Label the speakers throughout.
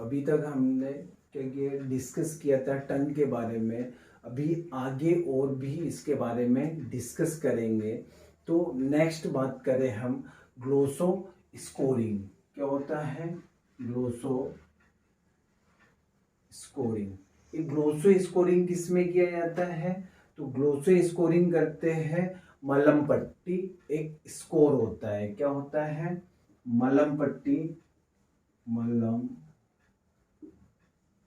Speaker 1: अभी तक हमने क्या किया, डिस्कस किया था टंग के बारे में। अभी आगे और भी इसके बारे में डिस्कस करेंगे। तो नेक्स्ट बात करें हम ग्लोसो स्कोरिंग। क्या होता है ग्लोसो स्कोरिंग? ये ग्लोसो स्कोरिंग किस में किया जाता है? तो ग्लोसो स्कोरिंग करते हैं मलम पट्टी। एक स्कोर होता है, क्या होता है? मलम पट्टी, मलम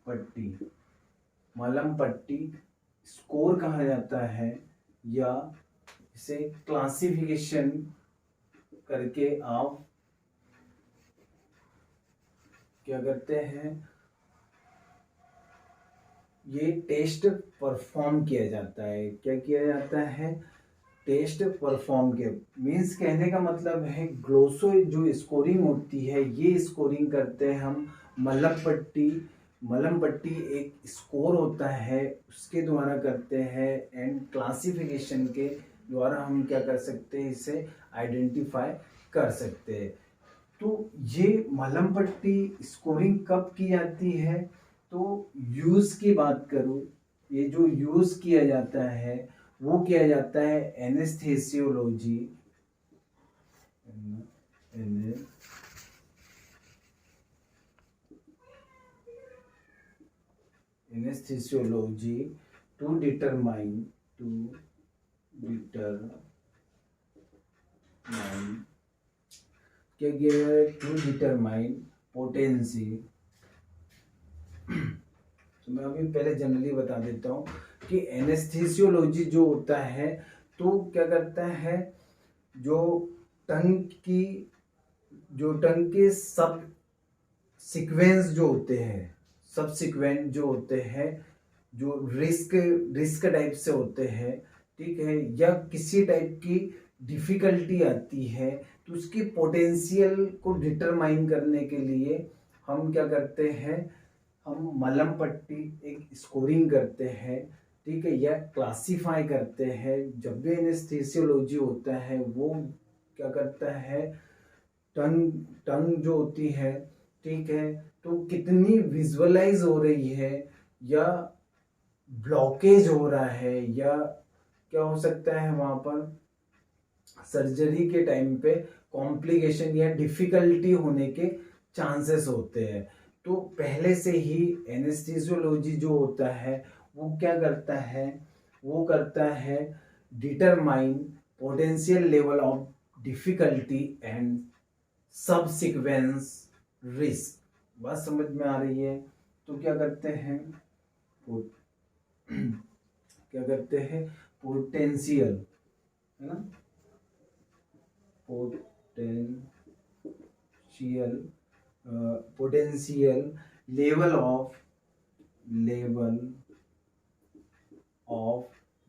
Speaker 1: पट्टी, मलम पट्टी स्कोर कहा जाता है, या इसे क्लासिफिकेशन करके आप क्या करते हैं, ये टेस्ट परफॉर्म किया जाता है। क्या किया जाता है? टेस्ट परफॉर्म के मीन्स कहने का मतलब है ग्लोसो जो स्कोरिंग होती है, ये स्कोरिंग करते हैं हम मलम पट्टी। मलम पट्टी एक स्कोर होता है, उसके द्वारा करते हैं, एंड क्लासिफिकेशन के द्वारा हम क्या कर सकते हैं, इसे आइडेंटिफाई कर सकते हैं। तो ये मलम पट्टी स्कोरिंग कब की जाती है? तो यूज की बात करूं, ये जो यूज किया जाता है वो किया जाता है एनेस्थेसियोलॉजी, एनेस्थेसियोलॉजी टू डिटरमाइन क्या किया है? To determine potency. तो मैं अभी पहले जनरली बता देता हूँ कि एनेस्थेसियोलॉजी जो होता है तो क्या करता है, जो टंग के सब सीक्वेंस जो होते हैं, सब सीक्वेंस जो होते हैं, जो रिस्क टाइप से होते हैं, ठीक है, या किसी टाइप की डिफिकल्टी आती है, तो उसकी पोटेंशियल को डिटरमाइन करने के लिए हम क्या करते हैं, हम मलम पट्टी एक स्कोरिंग करते हैं, ठीक है, या क्लासिफाई करते हैं। जब भी एनेस्थेसियोलॉजी होता है वो क्या करता है, टंग जो होती है, ठीक है, तो कितनी विजुअलाइज हो रही है, या ब्लॉकेज हो रहा है, या क्या हो सकता है वहां पर सर्जरी के टाइम पे कॉम्प्लिकेशन या डिफिकल्टी होने के चांसेस होते हैं। तो पहले से ही एनेस्थेसियोलॉजी जो होता है वो क्या करता है, वो करता है determine potential level of difficulty and subsequence risk. बात समझ में आ रही है? तो क्या करते हैं, क्या करते हैं, पोटेंशियल, है ना, potential level of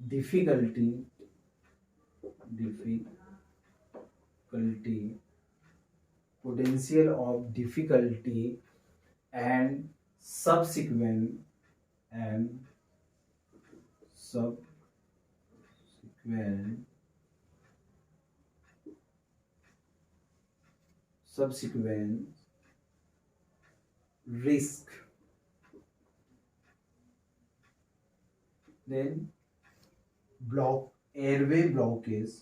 Speaker 1: difficulty potential of difficulty and subsequent risk. Then airway blockage,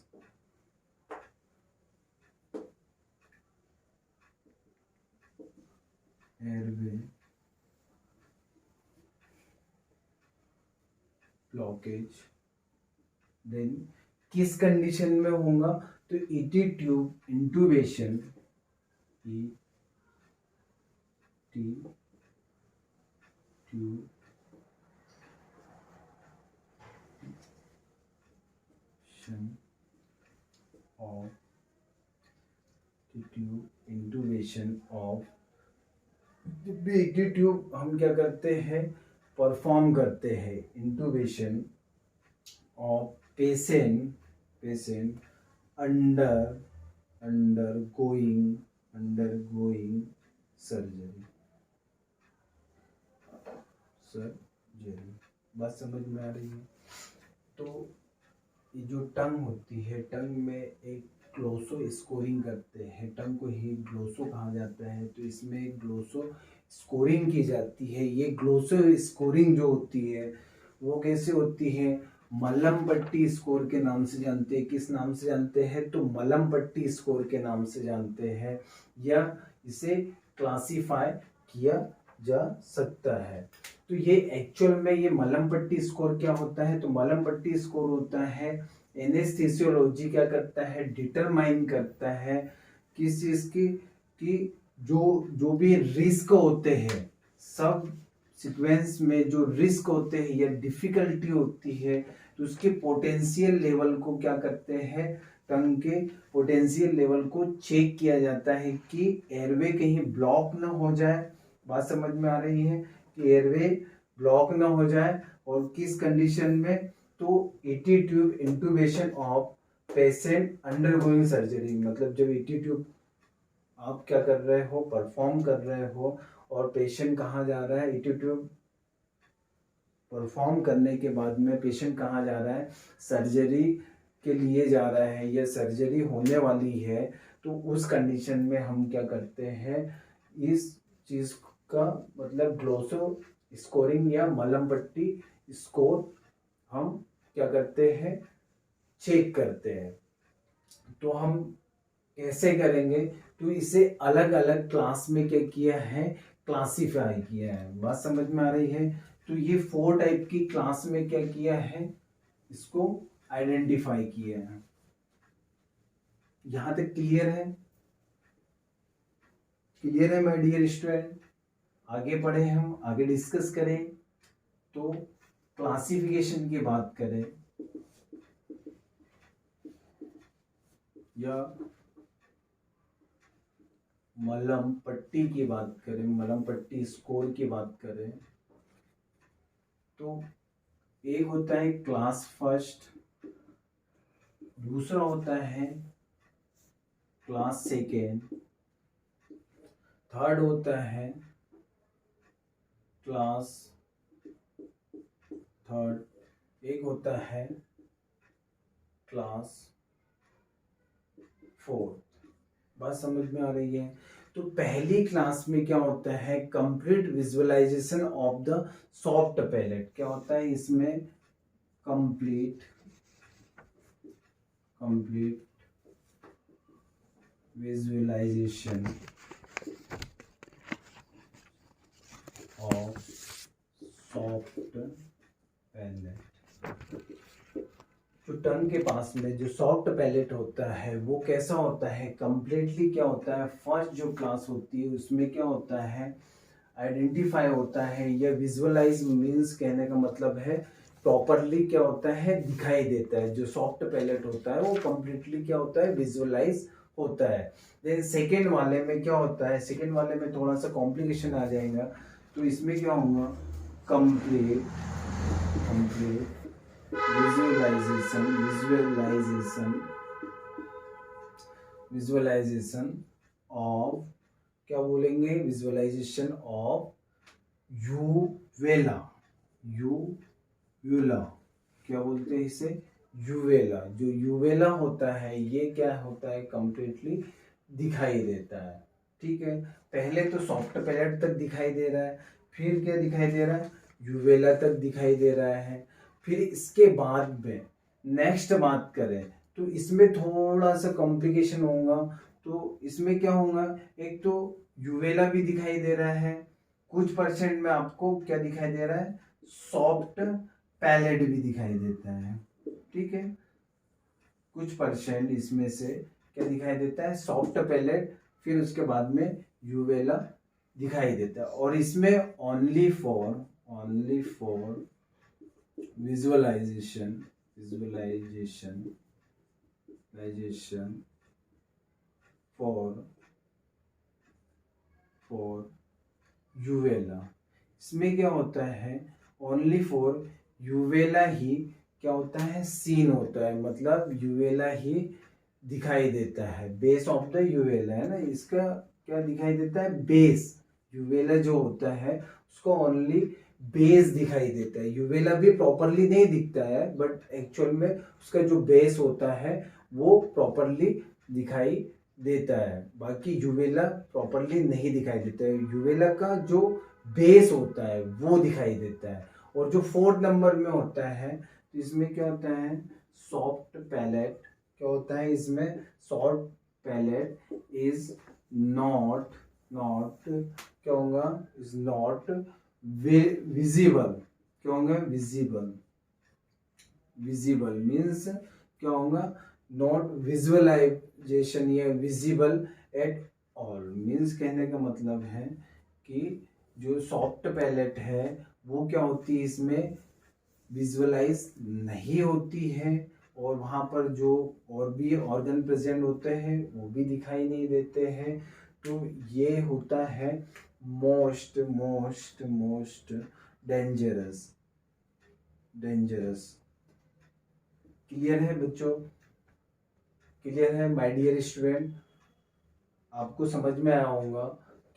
Speaker 1: then किस कंडीशन में होगा, तो ET tube intubation, of ET tube हम क्या करते हैं, परफॉर्म करते हैं intubation of patient undergoing surgery. बात समझ में आ रही है? तो ये जो टंग होती है, टंग में एक ग्लोसो स्कोरिंग करते हैं, टंग को ही ग्लोसो कहा जाता है। तो इसमें ग्लोसो स्कोरिंग की जाती है। ये ग्लोसो स्कोरिंग जो होती है वो कैसे होती है, मलम पट्टी स्कोर के नाम से जानते हैं। किस नाम से जानते हैं, तो मलम पट्टी स्कोर के नाम से जानते हैं, या इसे क्लासिफाई किया जा सकता है। तो ये एक्चुअल में ये मलम पट्टी स्कोर क्या होता है, तो मलम पट्टी स्कोर होता है एनेस्थीसियोलॉजी क्या करता है, डिटरमाइन करता है किस चीज की, कि जो जो भी रिस्क होते हैं, सब सीक्वेंस में जो रिस्क होते हैं या डिफिकल्टी होती है, तो उसके पोटेंशियल लेवल को क्या करते हैं, टंग के पोटेंशियल लेवल को चेक किया जाता है कि एयरवे कहीं ब्लॉक ना हो जाए। बात समझ में आ रही है कि एयरवे ब्लॉक ना हो जाए, और किस कंडीशन में, तो ET tube intubation of patient undergoing surgery, मतलब जब एटी ट्यूब आप क्या कर रहे हो, परफॉर्म कर रहे हो, और पेशेंट कहाँ जा रहा है, एटी ट्यूब परफॉर्म करने के बाद में पेशेंट कहाँ जा रहा है, सर्जरी के लिए जा रहा है या सर्जरी होने वाली है, तो उस कंडीशन में हम क्या करते हैं, इस चीज का मतलब ग्लोसो स्कोरिंग या मलम पट्टी स्कोर हम क्या करते हैं, चेक करते हैं। तो हम कैसे करेंगे, तो इसे अलग अलग क्लास में क्या किया है, क्लासिफाई किया है। बात समझ में आ रही है, तो ये 4 टाइप की क्लास में क्या किया है, इसको आइडेंटिफाई किया है। यहां तक क्लियर है, क्लियर है माय डियर स्टूडेंट। आगे पढ़े, हम आगे डिस्कस करें, तो क्लासिफिकेशन की बात करें या मलम पट्टी की बात करें, मलम पट्टी स्कोर की बात करें, तो एक होता है क्लास फर्स्ट, दूसरा होता है क्लास सेकेंड, थर्ड होता है क्लास थर्ड, एक होता है क्लास फोर्थ। बात समझ में आ रही है। तो पहली क्लास में क्या होता है, complete visualisation of the soft palate, क्या होता है इसमें, complete visualisation of soft palate. जो टंग के पास में जो सॉफ्ट पैलेट होता है वो कैसा होता है, कंप्लीटली क्या होता है, फर्स्ट जो क्लास होती है उसमें क्या होता है, आइडेंटिफाई होता है, या विजुअलाइज मींस कहने का मतलब है प्रॉपरली क्या होता है, दिखाई देता है। जो सॉफ्ट पैलेट होता है वो कंप्लीटली क्या होता है, विजुअलाइज होता है। देन सेकेंड वाले में क्या होता है, सेकेंड वाले में थोड़ा सा कॉम्प्लिकेशन आ जाएगा, तो इसमें क्या होगा, कंप्लीट विजुअलाइजेशन ऑफ, क्या बोलेंगे, विजुअलाइजेशन ऑफ यूवेला, यूवेला क्या बोलते हैं इसे, यूवेला। जो यूवेला होता है ये क्या होता है, कंप्लीटली दिखाई देता है। ठीक है, पहले तो सॉफ्ट पैलेट तक दिखाई दे रहा है, फिर क्या दिखाई दे रहा है, यूवेला तक दिखाई दे रहा है। फिर इसके बाद में नेक्स्ट बात करें तो इसमें थोड़ा सा कॉम्प्लिकेशन होगा। तो इसमें क्या होगा, एक तो यूवेला भी दिखाई दे रहा है, कुछ परसेंट में आपको क्या दिखाई दे रहा है, सॉफ्ट पैलेट भी दिखाई देता है। ठीक है, कुछ परसेंट इसमें से क्या दिखाई देता है, सॉफ्ट पैलेट, फिर उसके बाद में यूवेला दिखाई देता है। और इसमें ओनली फॉर विजुअलाइजेशन फॉर यूवेला, इसमें क्या होता है, ओनली फॉर यूवेला ही क्या होता है, सीन होता है, मतलब यूवेला ही दिखाई देता है। बेस ऑफ द यूवेला है ना, इसका क्या दिखाई देता है, बेस। यूवेला जो होता है उसको ओनली बेस दिखाई देता है, यूवेला भी प्रॉपरली नहीं दिखता है, बट एक्चुअल में उसका जो बेस होता है वो प्रॉपरली दिखाई देता है, बाकी यूवेला प्रॉपरली नहीं दिखाई देता है। यूवेला का जो बेस होता है वो दिखाई देता है। और जो 4th नंबर में होता है, तो इसमें क्या होता है, सॉफ्ट पैलेट। क्या होता है इसमें, soft palate is not not क्या होगा, इज नॉट विजिबल। क्या होगा, विजिबल। विजिबल मीन्स क्या होगा, नॉट विजुअलाइजेशन या विजिबल एट ऑल। मीन्स कहने का मतलब है कि जो सॉफ्ट पैलेट है वो क्या होती है, इसमें विजुअलाइज नहीं होती है, और वहाँ पर जो और भी ऑर्गन प्रेजेंट होते हैं वो भी दिखाई नहीं देते हैं। तो ये होता है most most most dangerous. Dangerous. Clear है बच्चों, क्लियर है माय डियर स्टूडेंट। आपको समझ में आया होगा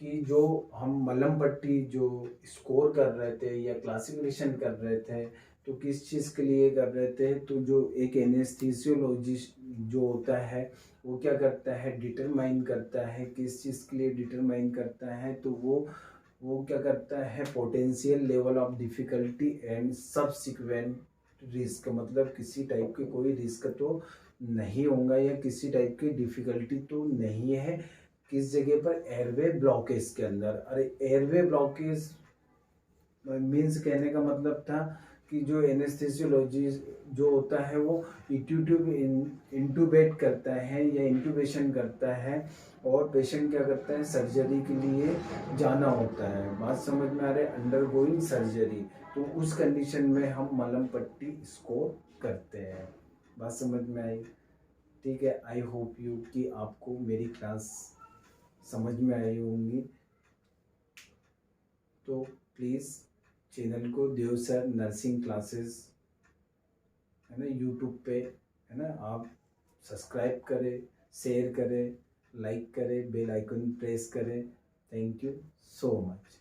Speaker 1: कि जो हम मलहम पट्टी जो स्कोर कर रहे थे या क्लासिफिकेशन कर रहे थे, तो किस चीज़ के लिए कर रहे थे, तो जो एक एनेस्थीसियोलॉजिस्ट जो होता है वो क्या करता है, डिटरमाइन करता है, किस चीज़ के लिए डिटरमाइन करता है, तो वो क्या करता है, potential level of difficulty and subsequent risk. मतलब किसी टाइप के कोई रिस्क तो नहीं होगा या किसी टाइप की डिफिकल्टी तो नहीं है, किस जगह पर, एयरवे ब्लॉकेज के अंदर। अरे एयरवे ब्लॉकेज मीन्स कहने का मतलब था कि जो एनेस्थेसियोलॉजी जो होता है वो इंटूबेट करता है या इंटूबेशन करता है, और पेशेंट क्या करता है, सर्जरी के लिए जाना होता है। बात समझ में आ रही है, अंडर गोइंग सर्जरी। तो उस कंडीशन में हम मलहम पट्टी स्कोर करते हैं। बात समझ में आई, ठीक है। आई होप यू कि आपको मेरी क्लास समझ में आई होंगी। तो प्लीज़ चैनल को देव सर नर्सिंग क्लासेस है ना यूट्यूब पे, है ना, आप सब्सक्राइब करें, शेयर करें, लाइक करें, बेल आइकन प्रेस करें। Thank you so much.